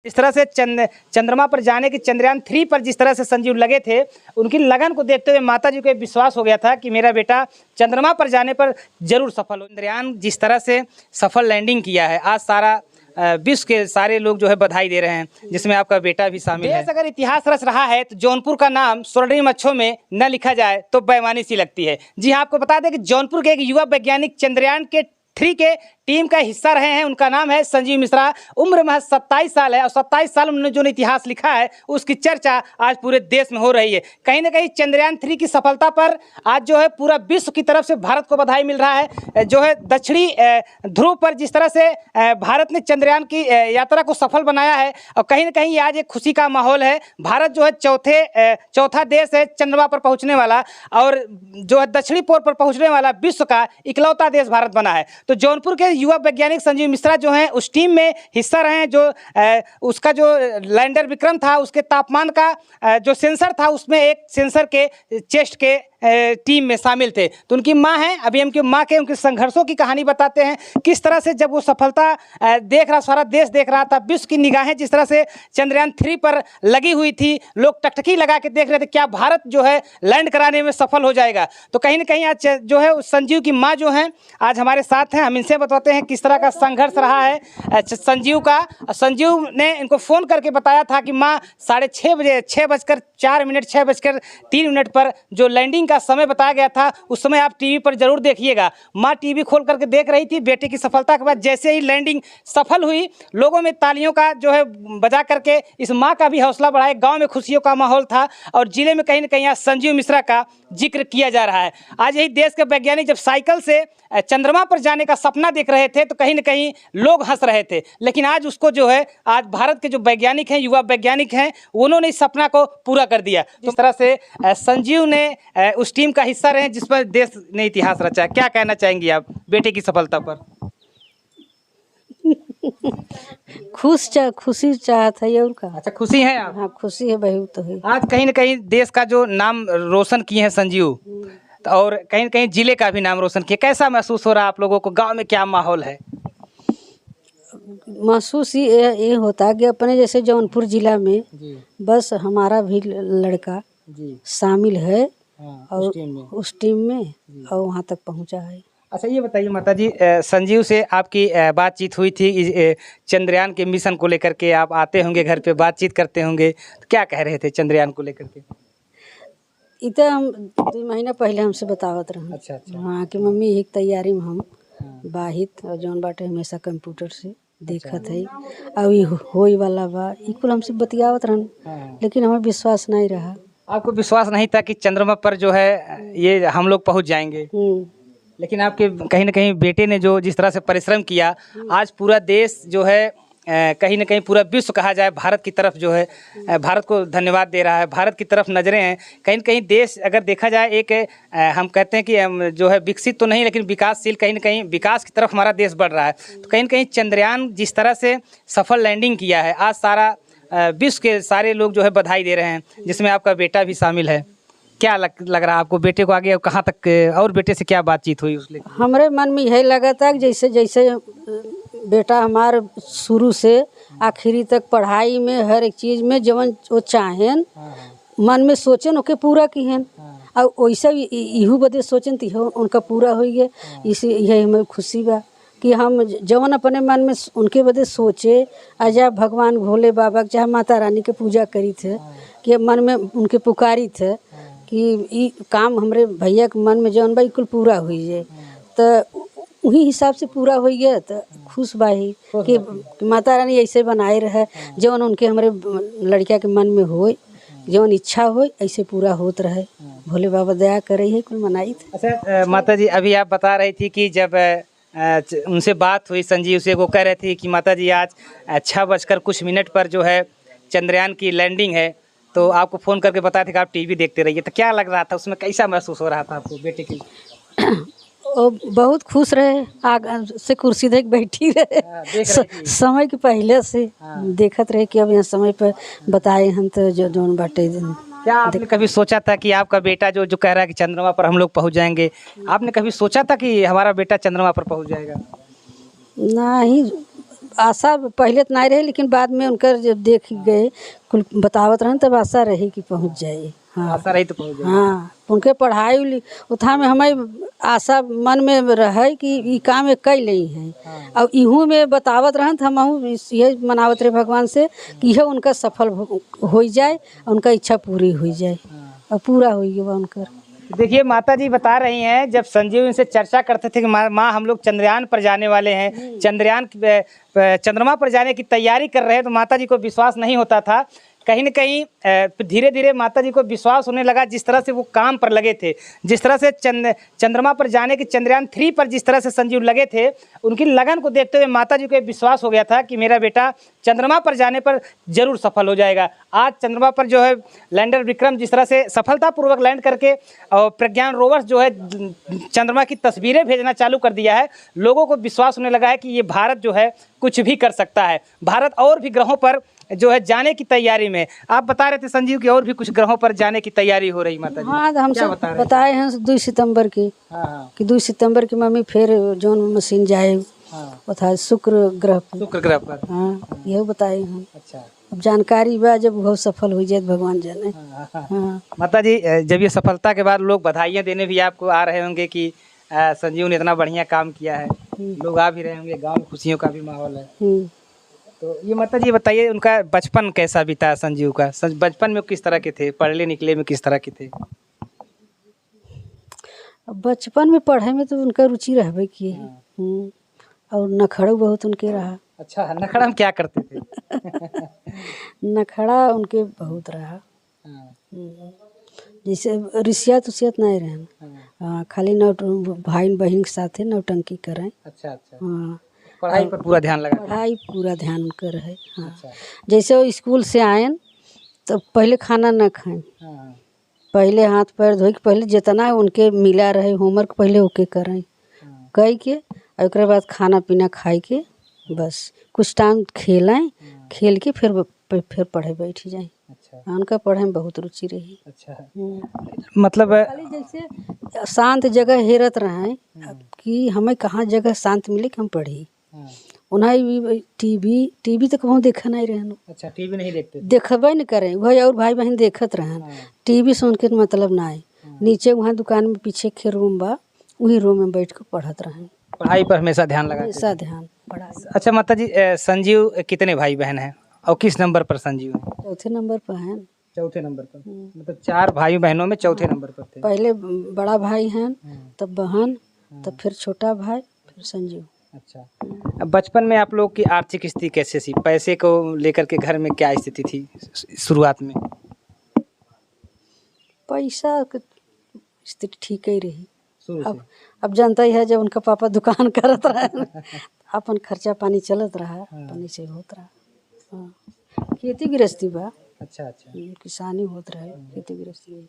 इस तरह से चंद्रमा पर जाने की चंद्रयान-3 पर जिस तरह से संजीव लगे थे, उनकी लगन को देखते हुए माता जी को विश्वास हो गया था कि मेरा बेटा चंद्रमा पर जाने पर जरूर सफल हो। चंद्रयान जिस तरह से सफल लैंडिंग किया है, आज सारा विश्व के सारे लोग जो है बधाई दे रहे हैं, जिसमें आपका बेटा भी शामिल है। अगर इतिहास रच रहा है तो जौनपुर का नाम स्वर्णिम अक्षरों में न लिखा जाए तो बेईमानी सी लगती है। जी हाँ, आपको बता दें कि जौनपुर के एक युवा वैज्ञानिक चंद्रयान-3 के टीम का हिस्सा रहे हैं। उनका नाम है संजीव मिश्रा। उम्र महज 27 साल है और 27 साल में उन्होंने जो इतिहास लिखा है उसकी चर्चा आज पूरे देश में हो रही है। कहीं ना कहीं चंद्रयान-3 की सफलता पर आज जो है पूरा विश्व की तरफ से भारत को बधाई मिल रहा है। जो है दक्षिणी ध्रुव पर जिस तरह से भारत ने चंद्रयान की यात्रा को सफल बनाया है और कहीं ना कहीं आज एक खुशी का माहौल है। भारत जो है चौथा देश है चंद्रमा पर पहुँचने वाला और जो है दक्षिणी पोल पर पहुँचने वाला विश्व का इकलौता देश भारत बना है। तो जौनपुर के युवा वैज्ञानिक संजीव मिश्रा जो हैं उस टीम में हिस्सा रहे हैं। जो उसका जो लैंडर विक्रम था उसके तापमान का जो सेंसर था उसमें एक सेंसर के चेस्ट के टीम में शामिल थे। तो उनकी माँ हैं, अभी उनकी माँ के उनके संघर्षों की कहानी बताते हैं, किस तरह से जब वो सफलता देख रहा, सारा देश देख रहा था, विश्व की निगाहें जिस तरह से चंद्रयान-3 पर लगी हुई थी, लोग टकटकी लगा के देख रहे थे क्या भारत जो है लैंड कराने में सफल हो जाएगा। तो कहीं ना कहीं आज जो है उस संजीव की माँ जो हैं आज हमारे साथ हैं। हम इनसे बताते हैं किस तरह का संघर्ष रहा है संजीव का। संजीव ने इनको फ़ोन करके बताया था कि माँ 6:30 बजे 6:04 6:03 पर जो लैंडिंग का समय बताया गया था उस समय आप टीवी पर जरूर देखिएगा। माँ टीवी खोल करके देख रही थी। बेटे की सफलता के बाद जैसे ही लैंडिंग सफल हुई, लोगों में तालियों का जो है बजा करके इस माँ का भी हौसला बढ़ाया। गांव में खुशियों का माहौल था और जिले में कहीं ना कहीं आज संजीव मिश्रा का जिक्र किया जा रहा है। आज यही देश के वैज्ञानिक जब साइकिल से चंद्रमा पर जाने का सपना देख रहे थे तो कहीं ना कहीं लोग हंस रहे थे, लेकिन आज उसको जो है आज भारत के जो वैज्ञानिक हैं, युवा वैज्ञानिक हैं, उन्होंने इस सपना को पूरा कर दिया। जिस तरह से संजीव ने उस टीम का हिस्सा रहे जिस पर देश ने इतिहास रचा। क्या कहना चाहेंगी आप बेटे की सफलता पर? खुशी चाहत है और का। अच्छा, खुशी है आप? हाँ, खुशी है, बहुत तो है। आज कहीं ना कहीं देश का जो नाम रोशन किए हैं संजीव, और कहीं ना कहीं जिले का भी नाम रोशन किया। कैसा महसूस हो रहा है आप लोगों को? गांव में क्या माहौल है? महसूस ये होता है कि अपने जैसे जौनपुर जिला में बस हमारा भी लड़का शामिल है और उस टीम में और वहाँ तक पहुँचा है। अच्छा, ये बताइए माता जी, संजीव से आपकी बातचीत हुई थी चंद्रयान के मिशन को लेकर के? आप आते होंगे घर पे, बातचीत करते होंगे, तो क्या कह रहे थे चंद्रयान को लेकर के? इतना हम 2 महीना पहले हमसे बतावत रहे। अच्छा अच्छा। हाँ कि मम्मी एक तैयारी में हम बाहित और जौन बाटे हमेशा कंप्यूटर से देखत है और ये होई वाला बा, इकुल हमसे बतियावत रहन, लेकिन हमें विश्वास नहीं रहा। आपको विश्वास नहीं था कि चंद्रमा पर जो है ये हम लोग पहुंच जाएंगे? लेकिन आपके कहीं ना कहीं बेटे ने जो जिस तरह से परिश्रम किया, आज पूरा देश जो है कहीं ना कहीं पूरा विश्व कहा जाए भारत की तरफ जो है भारत को धन्यवाद दे रहा है। भारत की तरफ नज़रें हैं। कहीं ना कहीं देश अगर देखा जाए एक हम कहते हैं कि हम जो है विकसित तो नहीं लेकिन विकासशील, कहीं ना कहीं विकास की तरफ हमारा देश बढ़ रहा है। तो कहीं ना कहीं चंद्रयान जिस तरह से सफल लैंडिंग किया है, आज सारा विश्व के सारे लोग जो है बधाई दे रहे हैं, जिसमें आपका बेटा भी शामिल है। क्या लग रहा है आपको बेटे को आगे कहाँ तक, और बेटे से क्या बातचीत हुई उसने? हमारे मन में यही लगा था कि जैसे जैसे बेटा हमार शुरू से आखिरी तक पढ़ाई में हर एक चीज़ में जवन वो चाहें मन में सोचें ओके पूरा किहन और वैसा इहू बदे सोचें तो उनका पूरा हो गया। इसी यही हमें खुशी बा कि हम जवन अपने मन में उनके बदे सोचे, अजय भगवान भोले बाबा चाहे माता रानी के पूजा करी थे कि मन में उनके पुकारी थे कि ये काम हमरे भैया के मन में जौन बा कुल पूरा हुई है। तो वही हिसाब से पूरा हो गया तो खुश बाही कि माता रानी ऐसे बनाए रहे जौन उनके हमारे लड़किया के मन में हो, जौन इच्छा हो ऐसे पूरा होत रहे। भोले बाबा दया कर रही है कुल मनाई थे। अच्छा माता जी, अभी आप बता रही थी कि जब उनसे बात हुई संजीव से, वो कह रहे थे कि माता जी आज 6:00 पर जो है चंद्रयान की लैंडिंग है, तो आपको फ़ोन करके बताया था कि आप टीवी देखते रहिए। तो क्या लग रहा था उसमें, कैसा महसूस हो रहा था आपको बेटे के लिए? बहुत खुश रहे, आग से कुर्सी देख बैठी रहे समय के पहले से देखत रहे कि अब यहाँ समय पर बताए हम तो जौन बाटे। क्या आपने कभी सोचा था कि आपका बेटा जो कह रहा है कि चंद्रमा पर हम लोग पहुँच जाएंगे, आपने कभी सोचा था कि हमारा बेटा चंद्रमा पर पहुँच जाएगा? नहीं, आशा पहले तो नहीं रही, लेकिन बाद में उनकर जब देख गए कुल बतावत रहन तब आशा रही कि पहुँच जाए। हाँ आशा रही तो पहुंच जाए। हाँ, उनके पढ़ाई उथा में हमें आशा मन में रहे कि ई काम में कई नहीं है। और इहू में बतावत रहन तो हम ये मनावत रहे भगवान से कि यह उनका सफल हो जाए, उनका इच्छा पूरी हो जाए और पूरा हो गया उनकर। देखिए माता जी बता रही हैं, जब संजीव इनसे चर्चा करते थे कि माँ हम लोग चंद्रयान पर जाने वाले हैं, चंद्रमा पर जाने की तैयारी कर रहे हैं, तो माता जी को विश्वास नहीं होता था। कहीं न कहीं धीरे धीरे माता जी को विश्वास होने लगा, जिस तरह से वो काम पर लगे थे, जिस तरह से चंद्रमा पर जाने की चंद्रयान 3 पर जिस तरह से संजीव लगे थे, उनकी लगन को देखते हुए माता जी को विश्वास हो गया था कि मेरा बेटा चंद्रमा पर जाने पर जरूर सफल हो जाएगा। आज चंद्रमा पर जो है लैंडर विक्रम जिस तरह से सफलतापूर्वक लैंड करके और प्रज्ञान रोवर्स जो है चंद्रमा की तस्वीरें भेजना चालू कर दिया है, लोगों को विश्वास होने लगा है कि ये भारत जो है कुछ भी कर सकता है। भारत और भी ग्रहों पर जो है जाने की तैयारी में, आप बता रहे थे संजीव की और भी कुछ ग्रहों पर जाने की तैयारी हो रही माता जी। हाँ, हम सब बताए हैं 2 सितंबर की कि 2 सितंबर की मम्मी फिर जौन मशीन जाए वो शुक्र ग्रह पर। हाँ, यही बताए हैं। अच्छा, अब जानकारी बा, जब वो सफल हो जाए भगवान जाने। हाँ माता जी, जब ये सफलता के बाद लोग बधाइयाँ देने भी आपको आ रहे होंगे कि संजीव ने इतना बढ़िया काम किया है, लोग आ भी रहे होंगे, गाँव में खुशियों का भी माहौल है। तो ये माता जी बताइए, उनका बचपन कैसा बीता संजीव का? बचपन में किस तरह के थे, पढ़ने निकले में किस तरह के थे? बचपन में पढ़े में तो उनका रुचि रहबे की। और नखड़ा बहुत उनके रहा। अच्छा, नखड़ा में क्या करते थे? नखड़ा उनके बहुत रहा। जैसे रिसियत उसियत नहीं रहना, खाली भाई बहन के साथ नौटंकी करें। अच्छा अच्छा। हाँ, पढ़ाई पर पूरा ध्यान लगा? पढ़ाई पूरा ध्यान उनका रहे। हाँ। अच्छा। जैसे वो स्कूल से आयन तो पहले खाना न खाएं, पहले हाथ पैर धोए के पहले जितना उनके मिला रहे होमवर्क पहले ओके करें, कह के और उसके बाद खाना पीना खाए के बस कुछ टाइम खेलें, खेल के फिर पढ़े बैठ जाए। अच्छा। उनका पढ़े में बहुत रुचि रही। अच्छा। मतलब जैसे शांत जगह हेरत रहे कि हमें कहाँ जगह शांत मिले कि हम पढ़ी। उन्हें टीवी तो कहूँ देखा नहीं रहन। अच्छा, टीवी नहीं देखते? देखबे नहीं करें, वही और भाई बहन देखत रहन। टीवी से उनके मतलब ना है। नीचे वहाँ दुकान में पीछे के रूम बा, वही रूम में बैठ के पढ़त रहें। पढ़ाई पर हमेशा ध्यान लगा? हमेशा ध्यान पढ़ाई। अच्छा माता जी, संजीव कितने भाई बहन हैं और किस नंबर पर संजीव है? चौथे नंबर पर हैं। चौथे नंबर पर, मतलब 4 भाई बहनों में चौथे नंबर पर थे। पहले बड़ा भाई हैं, तब बहन, तब फिर छोटा भाई, फिर संजीव। अच्छा, बचपन में आप लोग की आर्थिक स्थिति कैसे थी? पैसे को लेकर के घर में क्या स्थिति थी शुरुआत में? पैसा स्थिति ठीक ही रही। अब जानता ही है, जब उनका पापा दुकान करत रहे अपन खर्चा पानी चलत रहा, पानी से होत रहा। खेती गृहस्थी बा। अच्छा अच्छा। किसानी होत रहे, खेती गृहस्थी।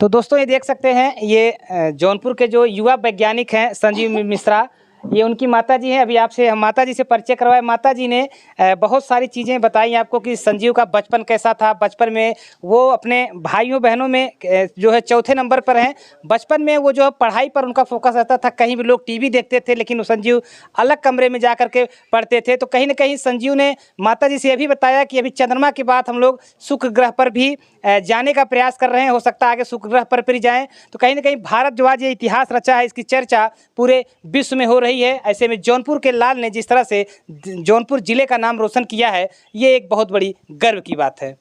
तो दोस्तों ये देख सकते हैं, ये जौनपुर के जो युवा वैज्ञानिक हैं संजीव मिश्रा, ये उनकी माता जी हैं। अभी आपसे हम माता जी से परिचय करवाए। माता जी ने बहुत सारी चीज़ें बताई आपको कि संजीव का बचपन कैसा था। बचपन में वो अपने भाइयों बहनों में जो है चौथे नंबर पर हैं। बचपन में वो जो है पढ़ाई पर उनका फोकस रहता था, कहीं भी लोग टीवी देखते थे लेकिन वो संजीव अलग कमरे में जा कर के पढ़ते थे। तो कहीं ना कहीं संजीव ने माता जी से ये भी बताया कि अभी चंद्रमा के बाद हम लोग शुक्र ग्रह पर भी जाने का प्रयास कर रहे हैं, हो सकता है आगे शुक्र ग्रह पर ही जाएँ। तो कहीं ना कहीं भारत जो आज ये इतिहास रचा है, इसकी चर्चा पूरे विश्व में हो रही है। ऐसे में जौनपुर के लाल ने जिस तरह से जौनपुर जिले का नाम रोशन किया है, ये एक बहुत बड़ी गर्व की बात है।